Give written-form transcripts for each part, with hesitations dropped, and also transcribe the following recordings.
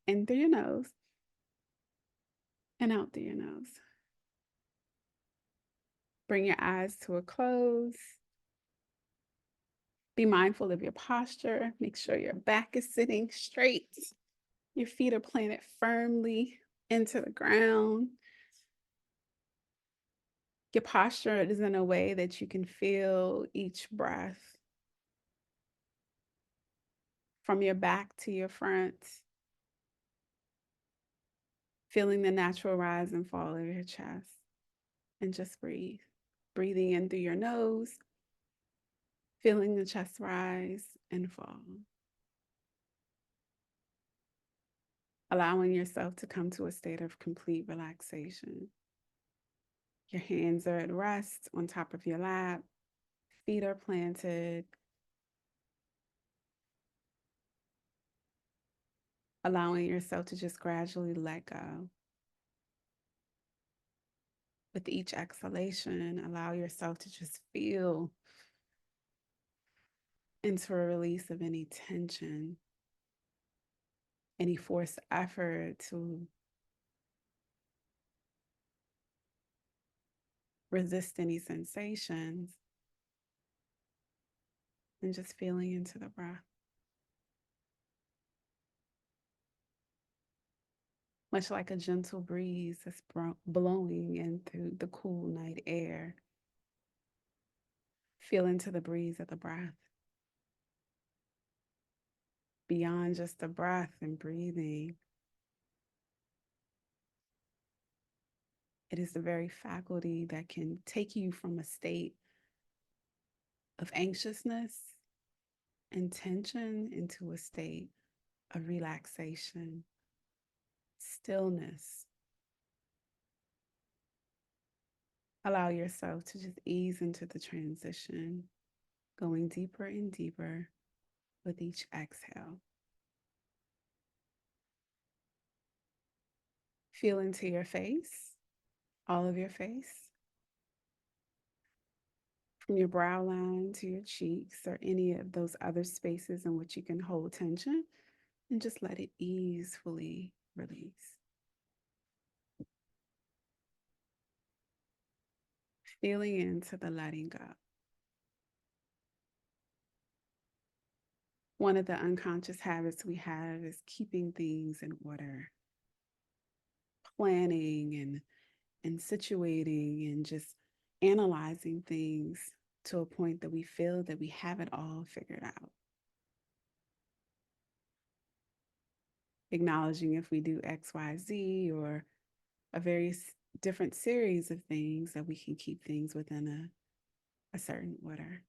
In through your nose and out through your nose. Bring your eyes to a close. Be mindful of your posture. Make sure your back is sitting straight. Your feet are planted firmly into the ground. Your posture is in a way that you can feel each breath from your back to your front, feeling the natural rise and fall of your chest. And just breathe. Breathing in through your nose, feeling the chest rise and fall. Allowing yourself to come to a state of complete relaxation. Your hands are at rest on top of your lap, feet are planted. Allowing yourself to just gradually let go. With each exhalation, allow yourself to just feel into a release of any tension, any forced effort to resist any sensations, and just feeling into the breath. Much like a gentle breeze that's blowing into the cool night air. Feel into the breeze of the breath. Beyond just the breath and breathing, it is the very faculty that can take you from a state of anxiousness and tension into a state of relaxation, stillness. Allow yourself to just ease into the transition, going deeper and deeper with each exhale. Feel into your face, all of your face, from your brow line to your cheeks or any of those other spaces in which you can hold tension, and just let it easefully release. Feeling into the letting go. One of the unconscious habits we have is keeping things in order, planning and situating and just analyzing things to a point that we feel that we have it all figured out. Acknowledging if we do X, Y, Z, or a very different series of things, that we can keep things within a certain order.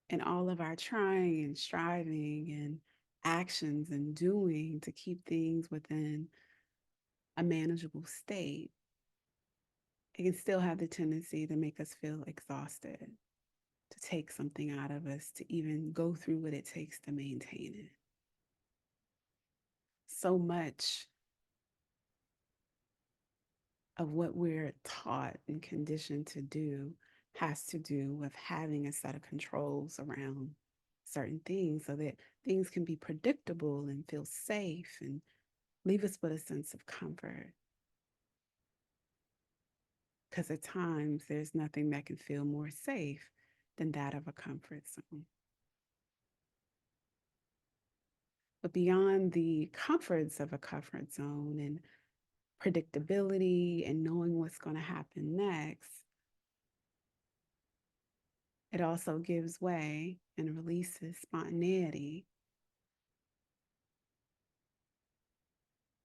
And all of our trying and striving and actions and doing to keep things within a manageable state, it can still have the tendency to make us feel exhausted, to take something out of us, to even go through what it takes to maintain it. So much of what we're taught and conditioned to do has to do with having a set of controls around certain things so that things can be predictable and feel safe and leave us with a sense of comfort. Because at times there's nothing that can feel more safe than that of a comfort zone. But beyond the comforts of a comfort zone and predictability and knowing what's going to happen next, it also gives way and releases spontaneity.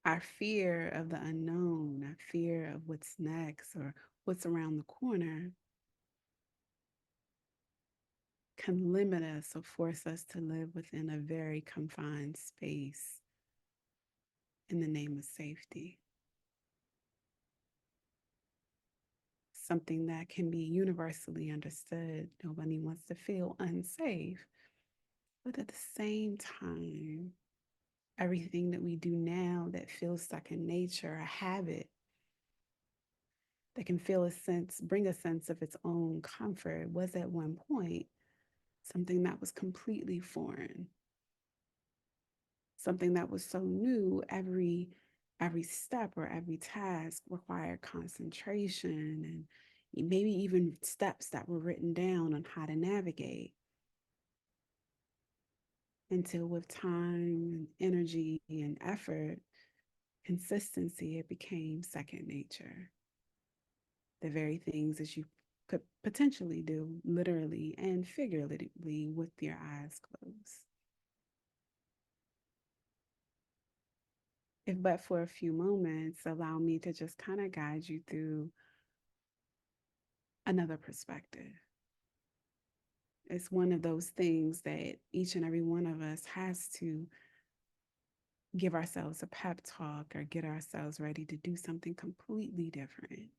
Our fear of the unknown, our fear of what's next or what's around the corner can limit us or force us to live within a very confined space in the name of safety. Something that can be universally understood. Nobody wants to feel unsafe. But at the same time, everything that we do now that feels second nature, a habit that can feel a sense, bring a sense of its own comfort, was at one point something that was completely foreign. something that was so new, every step or every task required concentration and maybe even steps that were written down on how to navigate, until with time and energy and effort, consistency, it became second nature. The very things that you could potentially do literally and figuratively with your eyes closed. If but for a few moments, allow me to just kind of guide you through another perspective. It's one of those things that each and every one of us has to give ourselves a pep talk or get ourselves ready to do something completely different.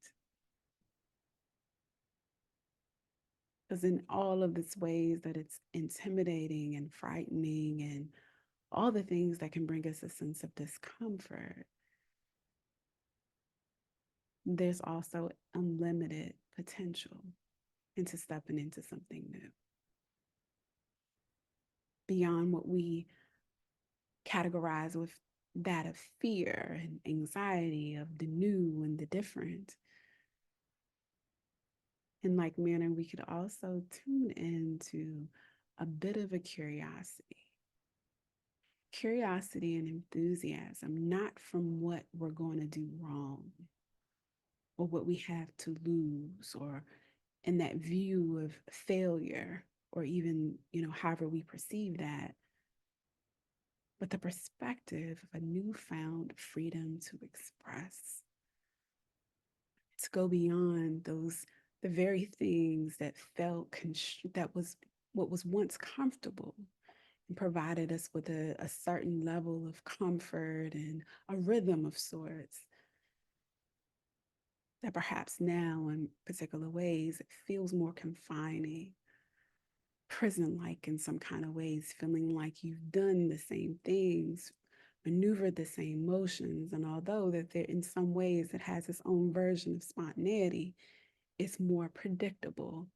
Because in all of these ways that it's intimidating and frightening and all the things that can bring us a sense of discomfort, there's also unlimited potential into stepping into something new beyond what we categorize with that of fear and anxiety of the new and the different. In like manner, we could also tune into a bit of a curiosity and enthusiasm, not from what we're going to do wrong or what we have to lose, or in that view of failure, or even, however we perceive that, but the perspective of a newfound freedom to express, to go beyond those, the very things that that was what was once comfortable and provided us with a certain level of comfort and a rhythm of sorts, that perhaps now in particular ways it feels more confining, prison like in some kind of ways, feeling like you've done the same things, maneuvered the same motions. And although that there in some ways it has its own version of spontaneity, it's more predictable,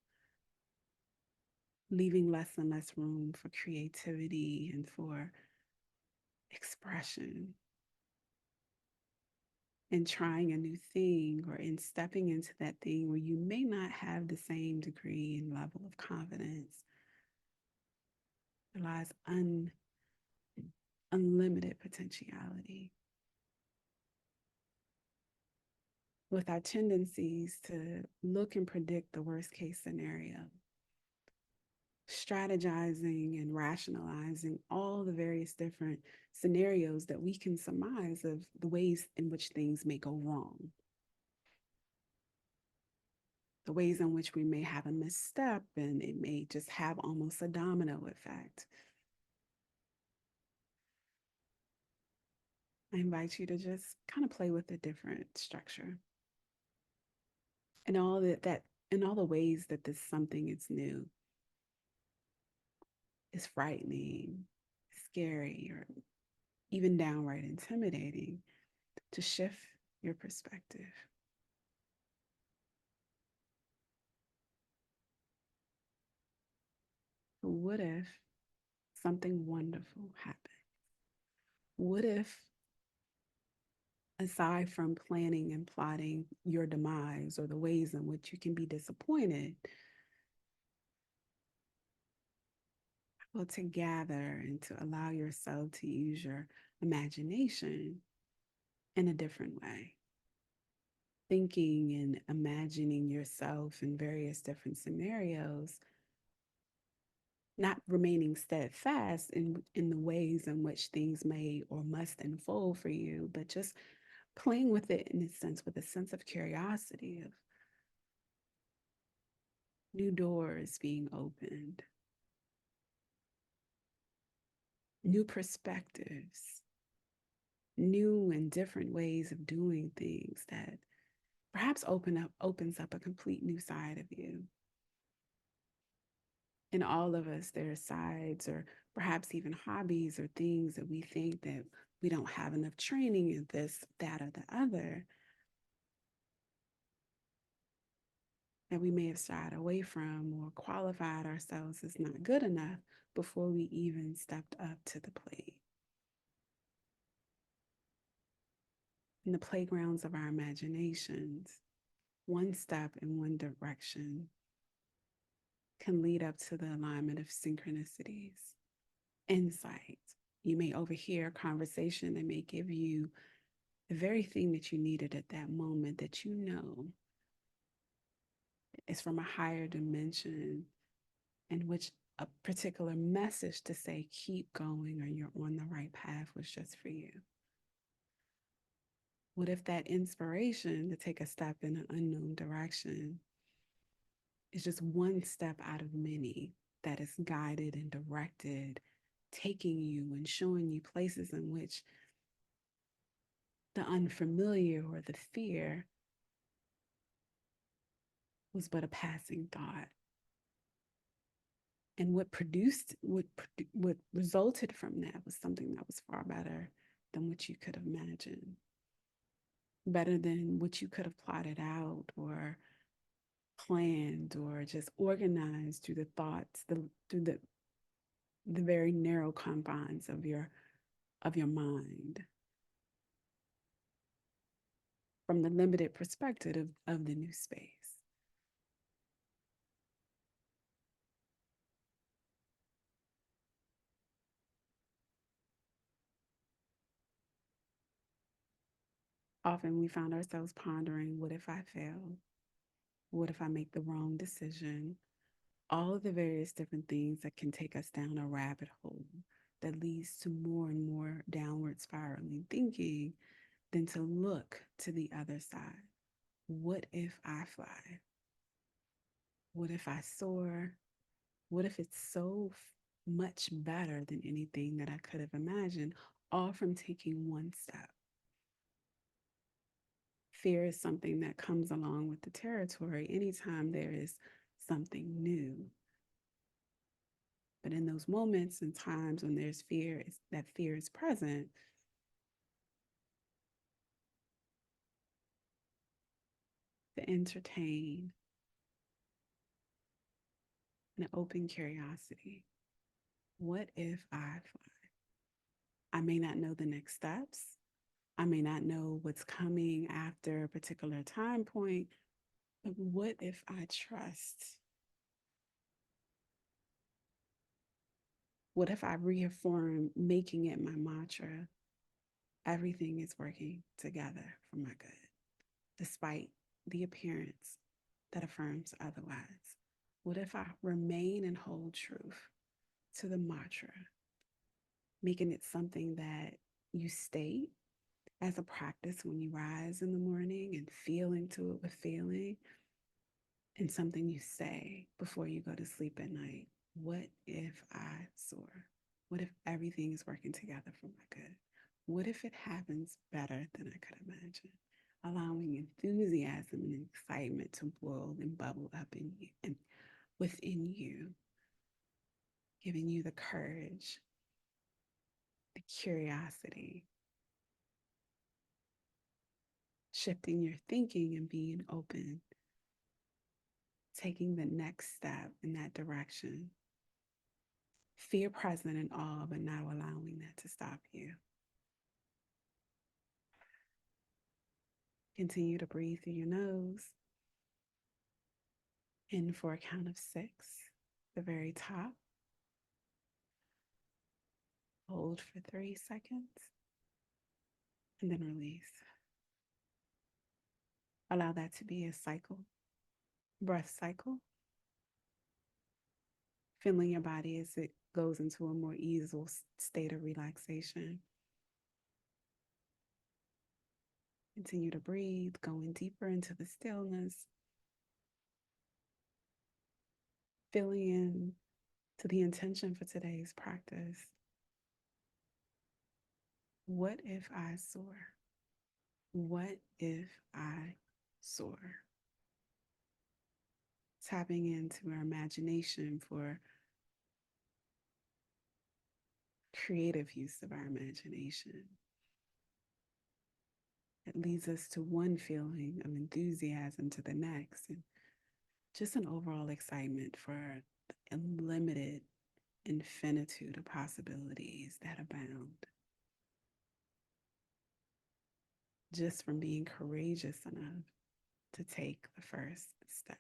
leaving less and less room for creativity and for expression, and trying a new thing or in stepping into that thing where you may not have the same degree and level of confidence. There lies unlimited potentiality. With our tendencies to look and predict the worst case scenario, strategizing and rationalizing all the various different scenarios that we can surmise of the ways in which things may go wrong, the ways in which we may have a misstep and it may just have almost a domino effect. I invite you to just kind of play with a different structure and all that in all the ways that this something is new, is frightening, scary, or even downright intimidating, to shift your perspective. What if something wonderful happened? What if, aside from planning and plotting your demise or the ways in which you can be disappointed, well, to gather and to allow yourself to use your imagination in a different way, thinking and imagining yourself in various different scenarios, not remaining steadfast in the ways in which things may or must unfold for you, but just playing with it in a sense, with a sense of curiosity, of new doors being opened, new perspectives, new and different ways of doing things that perhaps opens up a complete new side of you. In all of us, there are sides or perhaps even hobbies or things that we think that we don't have enough training in this, that, or the other, that we may have shied away from or qualified ourselves as not good enough before we even stepped up to the plate. in the playgrounds of our imaginations, one step in one direction can lead up to the alignment of synchronicities, insight. You may overhear a conversation that may give you the very thing that you needed at that moment that you know is from a higher dimension in which a particular message to say, keep going or you're on the right path was just for you. What if that inspiration to take a step in an unknown direction is just one step out of many that is guided and directed, taking you and showing you places in which the unfamiliar or the fear was but a passing thought. And what resulted from that was something that was far better than what you could have imagined, better than what you could have plotted out or planned or just organized through the thoughts, through the very narrow confines of your mind, from the limited perspective of the new space. Often we find ourselves pondering, what if I fail? What if I make the wrong decision? All of the various different things that can take us down a rabbit hole that leads to more and more downward spiraling thinking than to look to the other side. What if I fly? What if I soar? What if it's so much better than anything that I could have imagined, all from taking one step? Fear is something that comes along with the territory anytime there is something new. But in those moments and times when there's fear, that fear is present, to entertain an open curiosity. What if I fly? I may not know the next steps. I may not know what's coming after a particular time point, but what if I trust? What if I reaffirm making it my mantra? Everything is working together for my good, despite the appearance that affirms otherwise. What if I remain and hold truth to the mantra, making it something that you state as a practice when you rise in the morning and feel into it with feeling, and something you say before you go to sleep at night? What if I soar? What if everything is working together for my good? What if it happens better than I could imagine? Allowing enthusiasm and excitement to boil and bubble up in you and within you, giving you the courage, the curiosity, shifting your thinking and being open, taking the next step in that direction. Fear present and all, but not allowing that to stop you. Continue to breathe through your nose. In for a count of 6, the very top. Hold for 3 seconds and then release. Allow that to be a cycle, breath cycle. Feeling your body as it goes into a more easeful state of relaxation. Continue to breathe, going deeper into the stillness. Filling in to the intention for today's practice. What if I soar? What if I soar? Tapping into our imagination for creative use of our imagination. It leads us to one feeling of enthusiasm to the next, and just an overall excitement for the unlimited infinitude of possibilities that abound. just from being courageous enough to take the first step.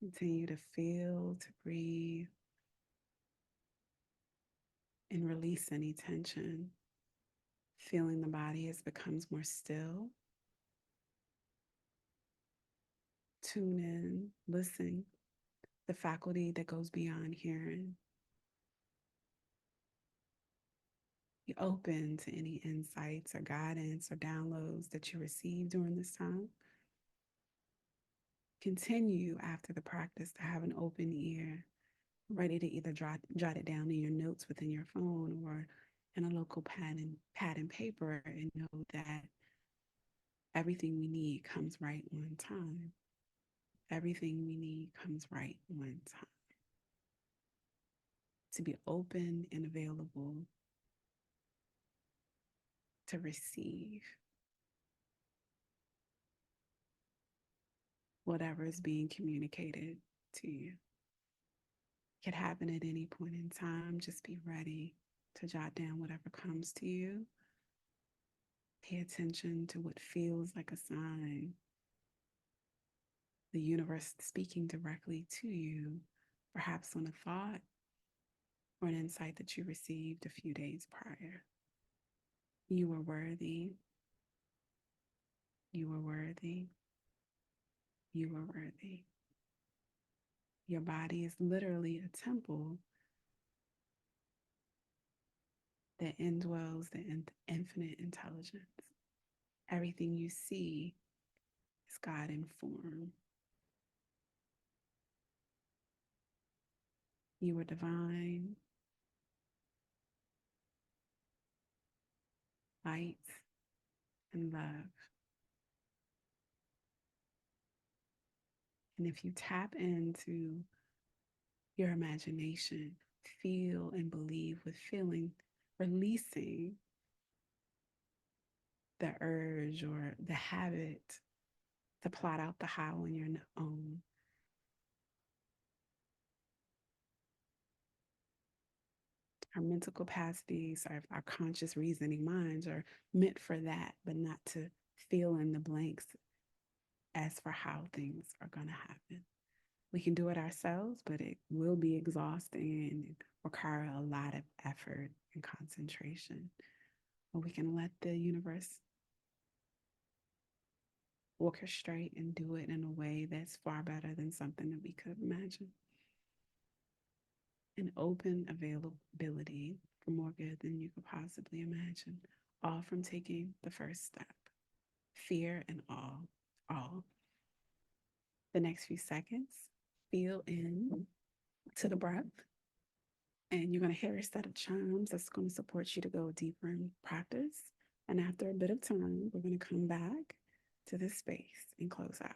Continue to feel, to breathe, and release any tension. Feeling the body as it becomes more still. Tune in, listen, the faculty that goes beyond hearing. Be open to any insights or guidance or downloads that you receive during this time. Continue after the practice to have an open ear, ready to either jot it down in your notes within your phone or in a local pad and paper, and know that everything we need comes right on time. Everything we need comes right on time. To be open and available to receive whatever is being communicated to you. It could happen at any point in time. Just be ready to jot down whatever comes to you. Pay attention to what feels like a sign, the universe speaking directly to you, perhaps on a thought or an insight that you received a few days prior. You are worthy. You are worthy. You are worthy. Your body is literally a temple that indwells the infinite intelligence. Everything you see is God in form. You are divine, light, and love. And if you tap into your imagination, feel and believe with feeling, releasing the urge or the habit to plot out the how on your own. Our mental capacities, our conscious reasoning minds are meant for that, but not to fill in the blanks as for how things are going to happen. We can do it ourselves, but it will be exhausting and require a lot of effort and concentration. But we can let the universe orchestrate and do it in a way that's far better than something that we could imagine. An open availability for more good than you could possibly imagine, all from taking the first step. Fear and all. The next few seconds, feel in to the breath, and you're going to hear a set of chimes that's going to support you to go deeper in practice. And after a bit of time, we're going to come back to this space and close out.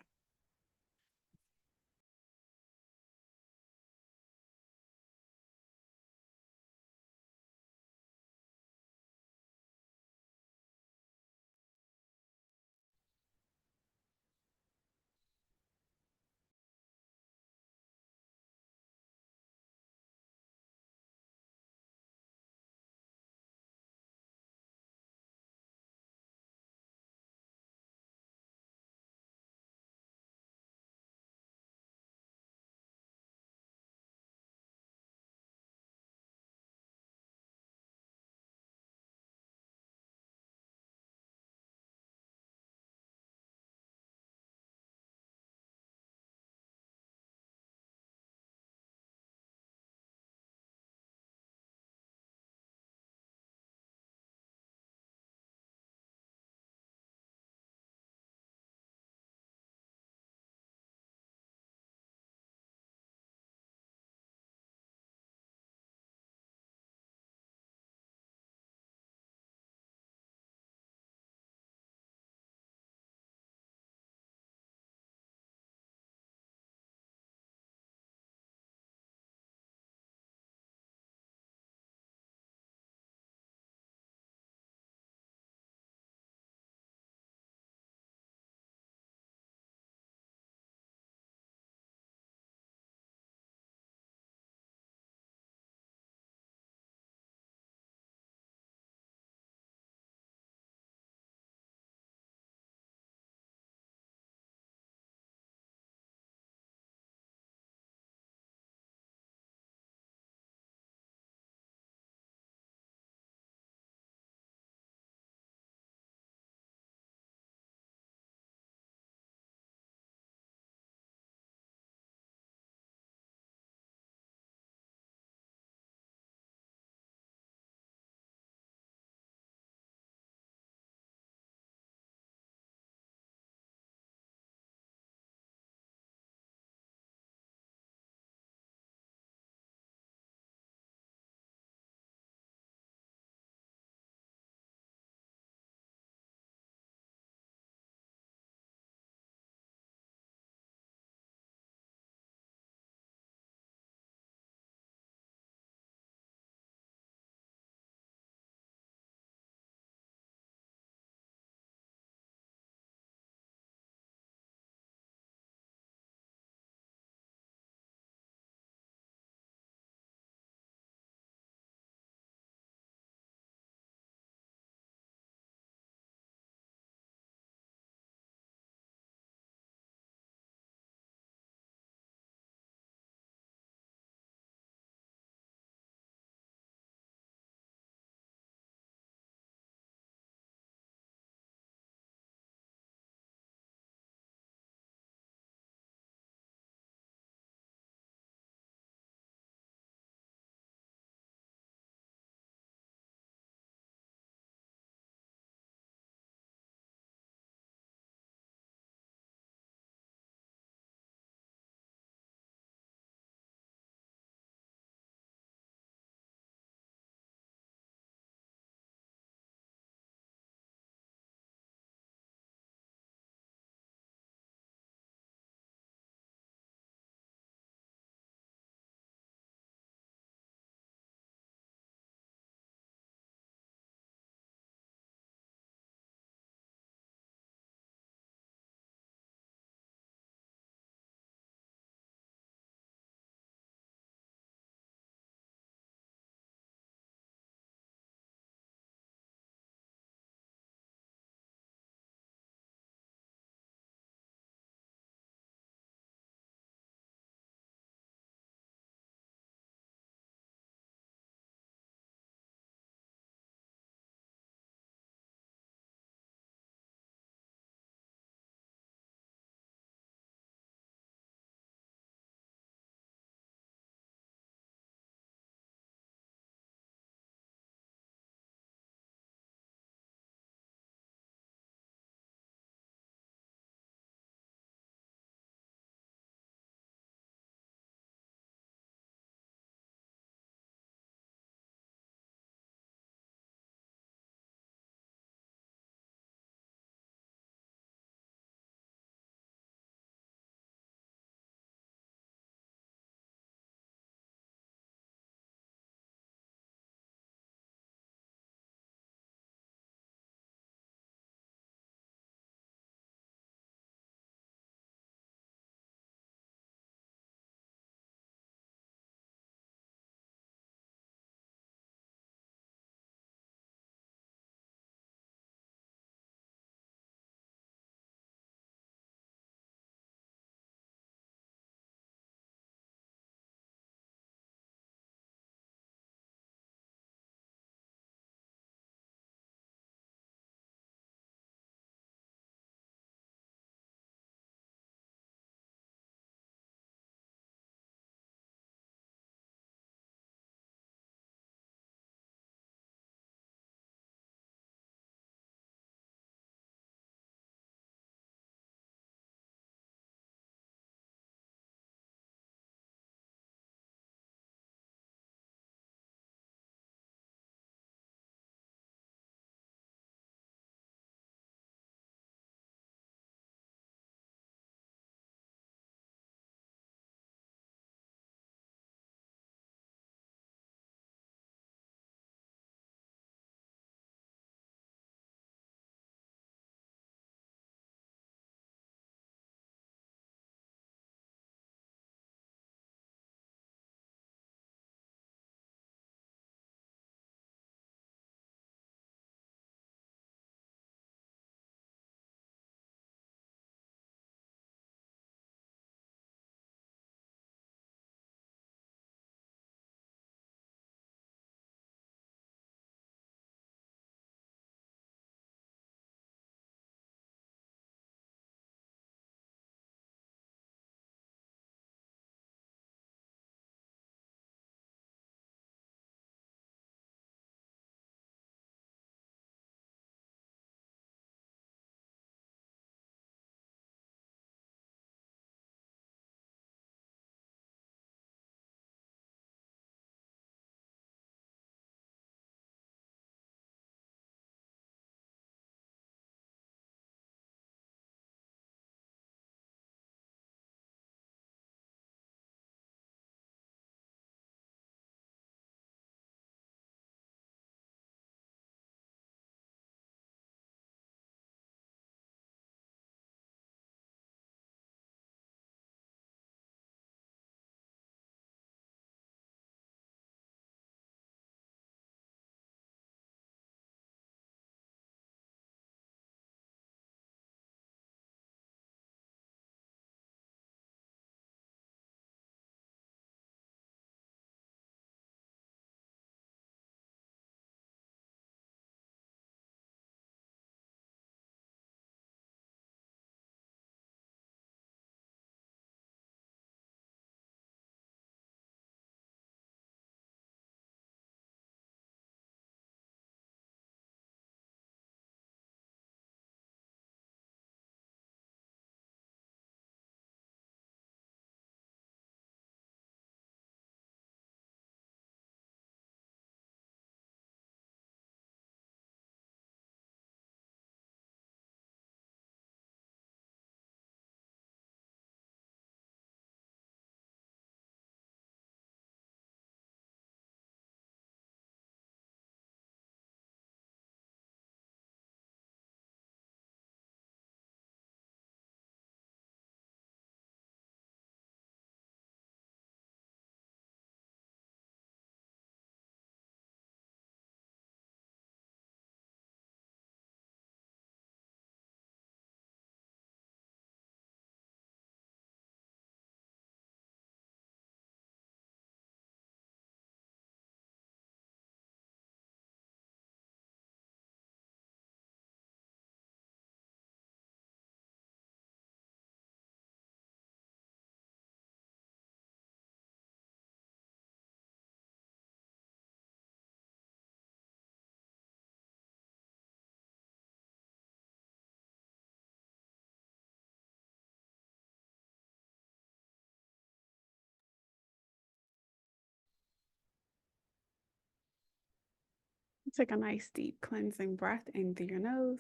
Take a nice deep cleansing breath in through your nose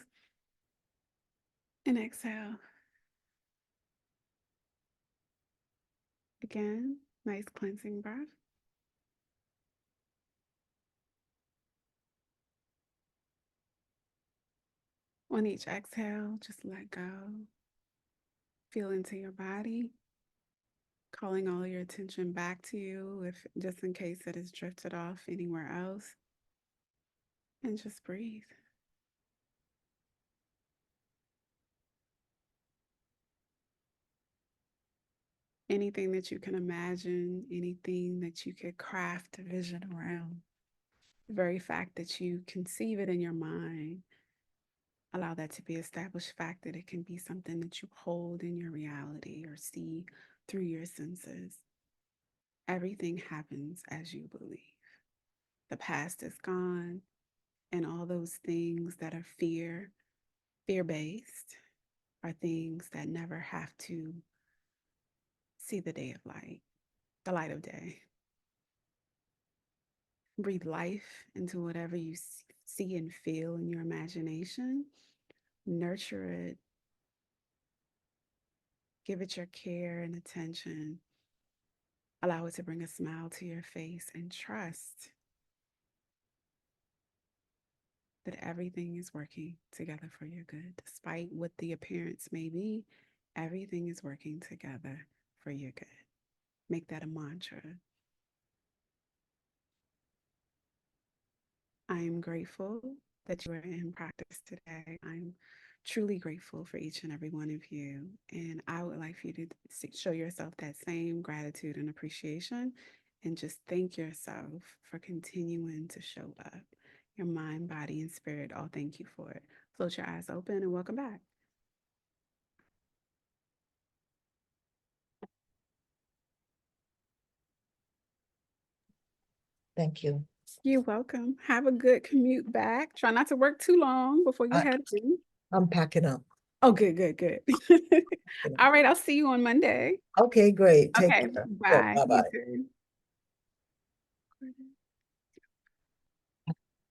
and exhale. Again, nice cleansing breath. On each exhale, just let go. Feel into your body, calling all your attention back to you, if just in case it has drifted off anywhere else. And just breathe. Anything that you can imagine, anything that you could craft a vision around, the very fact that you conceive it in your mind, allow that to be established fact that it can be something that you hold in your reality or see through your senses. Everything happens as you believe. The past is gone, and all those things that are fear-based, are things that never have to see the day of light, the light of day. Breathe life into whatever you see and feel in your imagination. Nurture it. Give it your care and attention. Allow it to bring a smile to your face and trust that everything is working together for your good. Despite what the appearance may be, everything is working together for your good. Make that a mantra. I am grateful that you are in practice today. I'm truly grateful for each and every one of you. And I would like for you to show yourself that same gratitude and appreciation and just thank yourself for continuing to show up. Your mind, body, and spirit all thank you for it. Float your eyes open and welcome back. Thank you. You're welcome. Have a good commute back. Try not to work too long before you head in. I'm packing up. Oh, good, good, good. All right, I'll see you on Monday. Okay, great. Take Okay, care. bye. You Bye-bye. too.